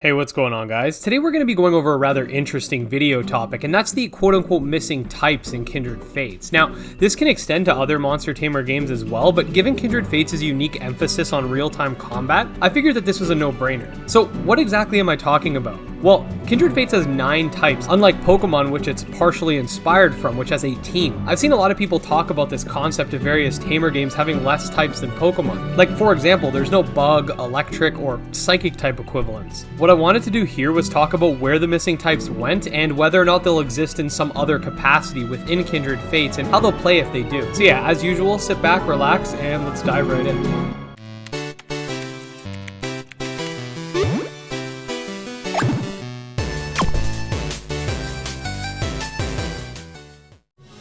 Hey, what's going on, guys? Today we're going to be going over a rather interesting video topic, and that's the quote-unquote missing types in Kindred Fates. Now, this can extend to other Monster Tamer games as well, but given Kindred Fates' unique emphasis on real-time combat, I figured that this was a no-brainer. So, what exactly am I talking about? Well, Kindred Fates has 9 types, unlike Pokemon, which it's partially inspired from, which has 18. I've seen a lot of people talk about this concept of various Tamer games having less types than Pokemon. Like, for example, there's no Bug, Electric, or Psychic type equivalents. What I wanted to do here was talk about where the missing types went and whether or not they'll exist in some other capacity within Kindred Fates and how they'll play if they do. So yeah, as usual, sit back, relax, and let's dive right in.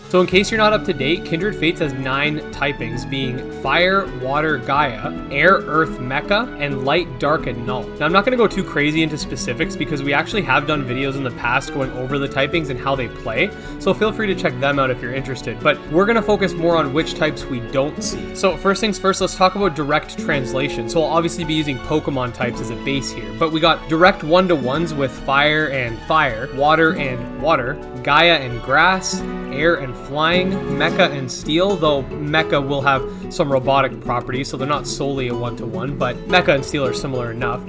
So in case you're not up to date, Kindred Fates has 9 typings, being Fire, Water, Gaia, Air, Earth, Mecha, and Light, Dark, and Null. Now I'm not going to go too crazy into specifics because we actually have done videos in the past going over the typings and how they play, so feel free to check them out if you're interested, but we're going to focus more on which types we don't see. So first things first, let's talk about direct translation. So I'll obviously be using Pokemon types as a base here, but we got direct one-to-ones with Fire and Fire, Water and Water, Gaia and Grass, Air and Flying, Mecha and Steel, though Mecha will have some robotic properties, so they're not solely a one-to-one, but Mecha and Steel are similar enough.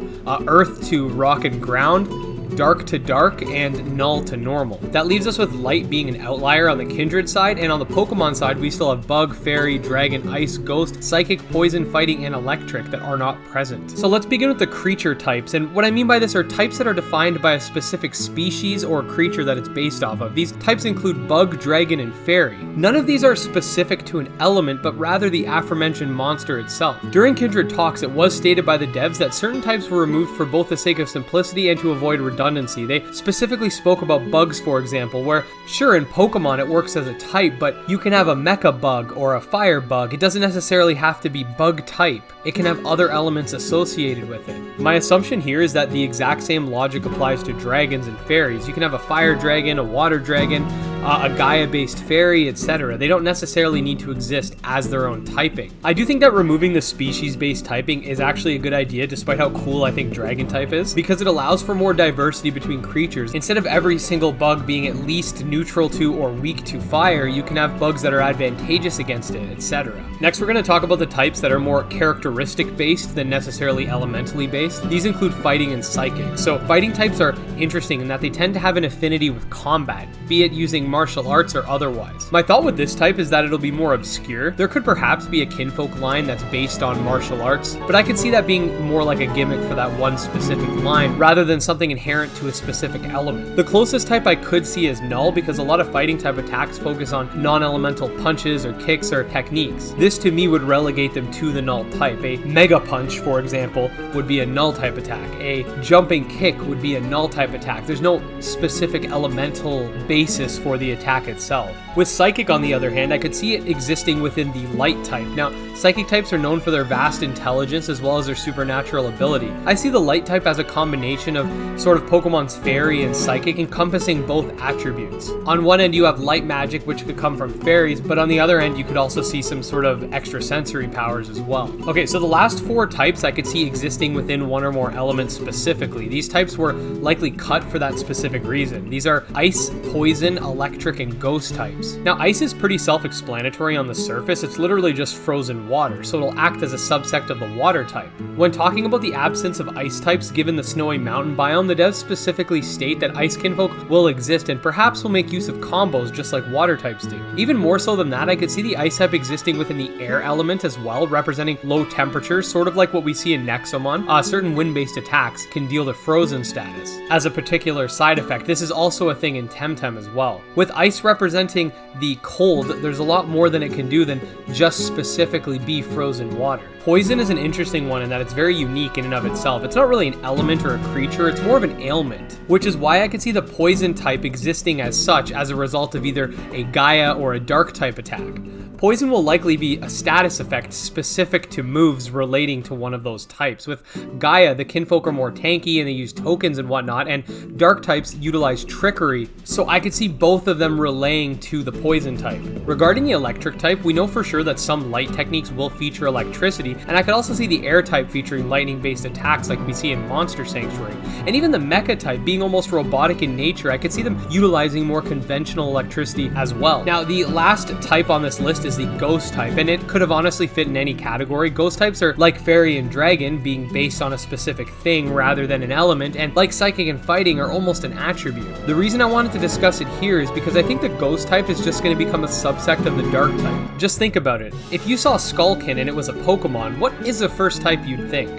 Earth to Rock and Ground, Dark to Dark, and Null to Normal. That leaves us with Light being an outlier on the Kindred side, and on the Pokemon side, we still have Bug, Fairy, Dragon, Ice, Ghost, Psychic, Poison, Fighting, and Electric that are not present. So let's begin with the creature types, and what I mean by this are types that are defined by a specific species or creature that it's based off of. These types include Bug, Dragon, and Fairy. None of these are specific to an element, but rather the aforementioned monster itself. During Kindred talks, it was stated by the devs that certain types were removed for both the sake of simplicity and to avoid redundancy. They specifically spoke about bugs, for example, where sure, in Pokemon it works as a type, but you can have a Mecha Bug or a Fire Bug. It doesn't necessarily have to be Bug type. It can have other elements associated with it. My assumption here is that the exact same logic applies to dragons and fairies. You can have a Fire Dragon, a Water Dragon, a Gaia-based fairy, etc. They don't necessarily need to exist as their own typing. I do think that removing the species-based typing is actually a good idea, despite how cool I think Dragon type is, because it allows for more diversity between creatures. Instead of every single bug being at least neutral to or weak to fire, you can have bugs that are advantageous against it, etc. Next, we're going to talk about the types that are more characteristic-based than necessarily elementally-based. These include Fighting and Psychic. So Fighting types are interesting in that they tend to have an affinity with combat, be it using martial arts or otherwise. My thought with this type is that it'll be more obscure. There could perhaps be a Kinfolk line that's based on martial arts, but I could see that being more like a gimmick for that one specific line rather than something inherent to a specific element. The closest type I could see is Null, because a lot of Fighting type attacks focus on non-elemental punches or kicks or techniques. This to me would relegate them to the Null type. A Mega Punch, for example, would be a Null type attack. A Jumping Kick would be a Null type attack. There's no specific elemental basis for the attack itself. With Psychic, on the other hand, I could see it existing within the Light type. Now, Psychic types are known for their vast intelligence as well as their supernatural ability. I see the Light type as a combination of sort of Pokemon's Fairy and Psychic, encompassing both attributes. On one end, you have Light Magic, which could come from fairies, but on the other end, you could also see some sort of extrasensory powers as well. Okay, so the last 4 types I could see existing within one or more elements specifically. These types were likely cut for that specific reason. These are Ice, Poison, Electric, and Ghost types. Now, Ice is pretty self-explanatory on the surface. It's literally just frozen water, so it'll act as a subsect of the Water type. When talking about the absence of Ice types given the snowy mountain biome, the devs specifically state that Ice Kinfolk will exist and perhaps will make use of combos just like Water types do. Even more so than that, I could see the Ice type existing within the Air element as well, representing low temperatures, sort of like what we see in Nexomon. Certain wind-based attacks can deal the frozen status. As a particular side effect, this is also a thing in Temtem as well. With Ice representing the cold, there's a lot more than it can do than just specifically be frozen water. Poison is an interesting one in that it's very unique in and of itself. It's not really an element or a creature, it's more of an ailment, which is why I could see the Poison type existing as such as a result of either a Gaia or a Dark type attack. Poison will likely be a status effect specific to moves relating to one of those types. With Gaia, the Kinfolk are more tanky and they use tokens and whatnot, and dark types utilize trickery, so I could see both of them relaying to the poison type. Regarding the electric type, we know for sure that some light techniques will feature electricity, and I could also see the air type featuring lightning-based attacks like we see in Monster Sanctuary. And even the mecha type being almost robotic in nature, I could see them utilizing more conventional electricity as well. Now, the last type on this list is the ghost type, and it could have honestly fit in any category. Ghost types are like fairy and dragon, being based on a specific thing rather than an element, and like psychic and fighting are almost an attribute. The reason I wanted to discuss it here is because I think the ghost type is just going to become a subsect of the dark type. Just think about it. If you saw Skullkin and it was a Pokemon, what is the first type you'd think?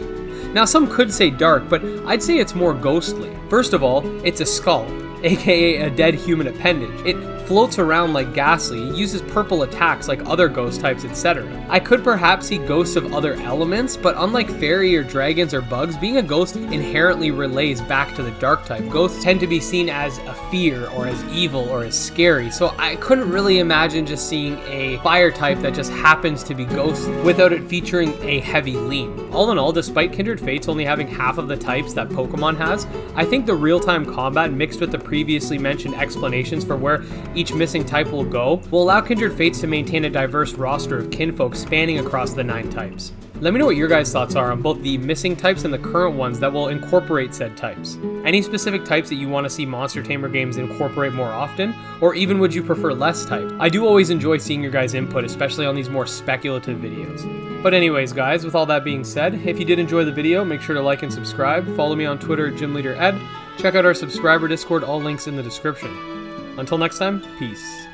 Now, some could say dark, but I'd say it's more ghostly. First of all, it's a skull, aka a dead human appendage. It floats around like Ghastly, it uses purple attacks like other ghost types, etc. I could perhaps see ghosts of other elements, but unlike fairy or dragons or bugs, being a ghost inherently relays back to the dark type. Ghosts tend to be seen as a fear or as evil or as scary, so I couldn't really imagine just seeing a fire type that just happens to be ghostly without it featuring a heavy lean. All in all, despite Kindred Fates only having half of the types that Pokemon has, I think the real-time combat mixed with the previously mentioned explanations for where each missing type will go will allow Kindred Fates to maintain a diverse roster of kinfolk spanning across the 9 types. Let me know what your guys' thoughts are on both the missing types and the current ones that will incorporate said types. Any specific types that you want to see Monster Tamer games incorporate more often, or even would you prefer less type? I do always enjoy seeing your guys' input, especially on these more speculative videos. But anyways guys, with all that being said, if you did enjoy the video, make sure to like and subscribe, follow me on Twitter at GymLeaderEd, check out our subscriber Discord, all links in the description. Until next time, peace.